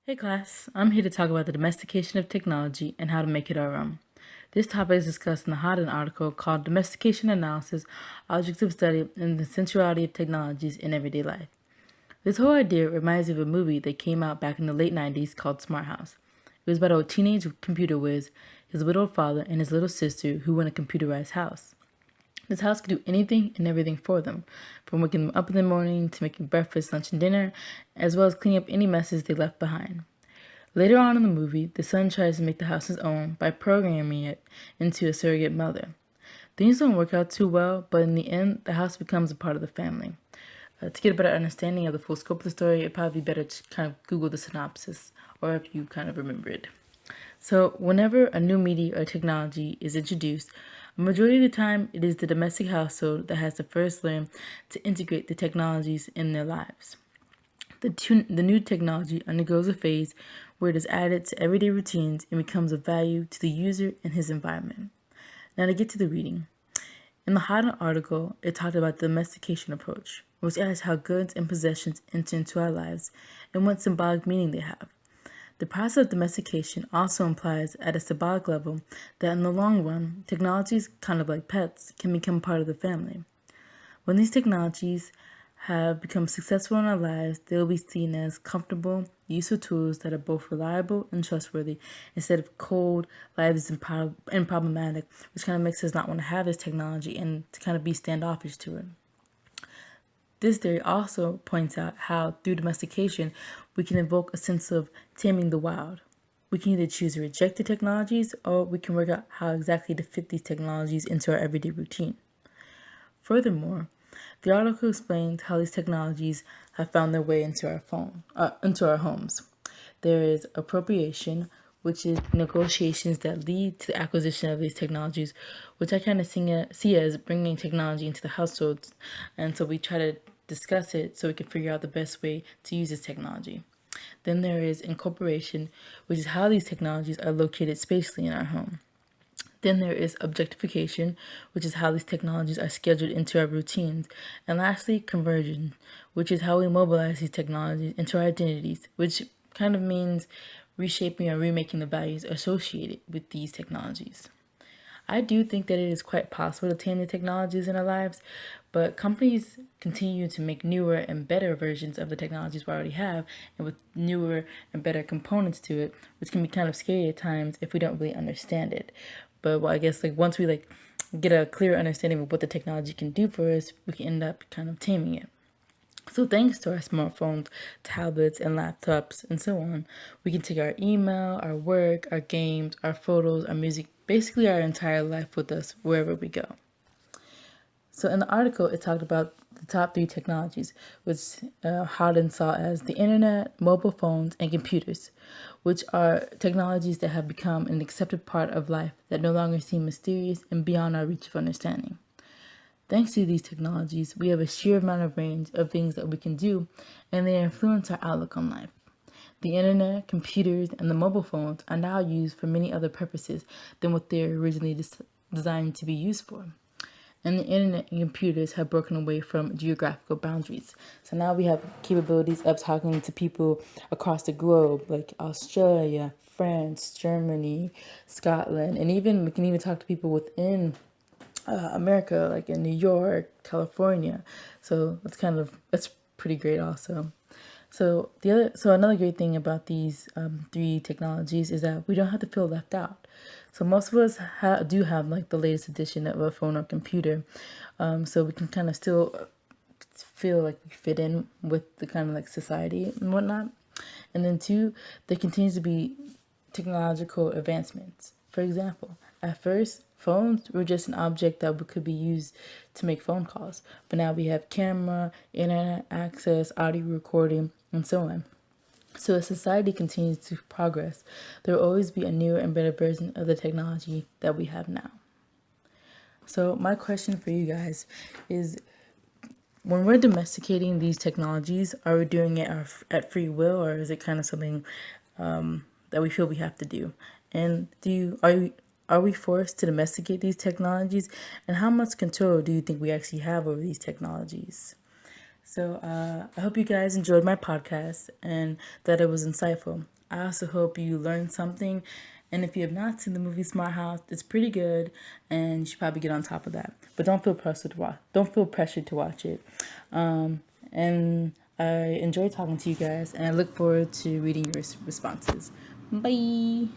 Hey class, I'm here to talk about the domestication of technology and how to make it our own. This topic is discussed in the Hodden article called Domestication Analysis, Objects of Study, and the Sensuality of Technologies in Everyday Life. This whole idea reminds me of a movie that came out back in the late 90s called Smart House. It was about a teenage computer whiz, his widowed father, and his little sister who want a computerized house. This house could do anything and everything for them, from waking them up in the morning to making breakfast, lunch, and dinner, as well as cleaning up any messes they left behind. Later on in the movie, the son tries to make the house his own by programming it into a surrogate mother. Things don't work out too well, but in the end, the house becomes a part of the family. To get a better understanding of the full scope of the story, it'd probably be better to kind of Google the synopsis, or if you kind of remember it. So, whenever a new media or technology is introduced, a majority of the time it is the domestic household that has to first learn to integrate the technologies in their lives. The new technology undergoes a phase where it is added to everyday routines and becomes of value to the user and his environment. Now, to get to the reading. In the Hodden article, it talked about the domestication approach, which asks how goods and possessions enter into our lives and what symbolic meaning they have. The process of domestication also implies, at a symbolic level, that in the long run, technologies, kind of like pets, can become part of the family. When these technologies have become successful in our lives, they will be seen as comfortable, useful tools that are both reliable and trustworthy, instead of cold, lifeless, and problematic, which kind of makes us not want to have this technology and to kind of be standoffish to it. This theory also points out how, through domestication, we can evoke a sense of taming the wild. We can either choose to reject the technologies, or we can work out how exactly to fit these technologies into our everyday routine. Furthermore, the article explains how these technologies have found their way into our homes. There is appropriation, which is negotiations that lead to the acquisition of these technologies, which I kind of see as bringing technology into the households. And so we try to discuss it so we can figure out the best way to use this technology. Then there is incorporation, which is how these technologies are located spatially in our home. Then there is objectification, which is how these technologies are scheduled into our routines. And lastly, conversion, which is how we mobilize these technologies into our identities, which kind of means reshaping or remaking the values associated with these technologies. I do think that it is quite possible to tame the technologies in our lives, but companies continue to make newer and better versions of the technologies we already have, and with newer and better components to it, which can be kind of scary at times if we don't really understand it. But I guess once we get a clear understanding of what the technology can do for us, we can end up kind of taming it. So thanks to our smartphones, tablets, and laptops, and so on, we can take our email, our work, our games, our photos, our music, basically our entire life with us wherever we go. So in the article, it talked about the top 3 technologies, which Howden saw as the internet, mobile phones, and computers, which are technologies that have become an accepted part of life that no longer seem mysterious and beyond our reach of understanding. Thanks to these technologies, we have a sheer amount of range of things that we can do, and they influence our outlook on life. The internet, computers, and the mobile phones are now used for many other purposes than what they were originally designed to be used for. And the internet and computers have broken away from geographical boundaries. So now we have capabilities of talking to people across the globe, like Australia, France, Germany, Scotland, and we can even talk to people within America, like in New York, California. So that's pretty great also. So another great thing about these 3 technologies is that we don't have to feel left out. So most of us do have the latest edition of a phone or computer, so we can kind of still feel like we fit in with the kind of society and whatnot. And then 2, there continues to be technological advancements. For example, at first, phones were just an object that could be used to make phone calls, but now we have camera, internet access, audio recording, and so on. So as society continues to progress, there will always be a newer and better version of the technology that we have now. So my question for you guys is, when we're domesticating these technologies, are we doing it at free will, or is it kind of something that we feel we have to do? And are we forced to domesticate these technologies? And how much control do you think we actually have over these technologies? So I hope you guys enjoyed my podcast and that it was insightful. I also hope you learned something. And if you have not seen the movie Smart House, it's pretty good, and you should probably get on top of that. But don't feel pressured to watch. Don't feel pressured to watch it. And I enjoy talking to you guys, and I look forward to reading your responses. Bye.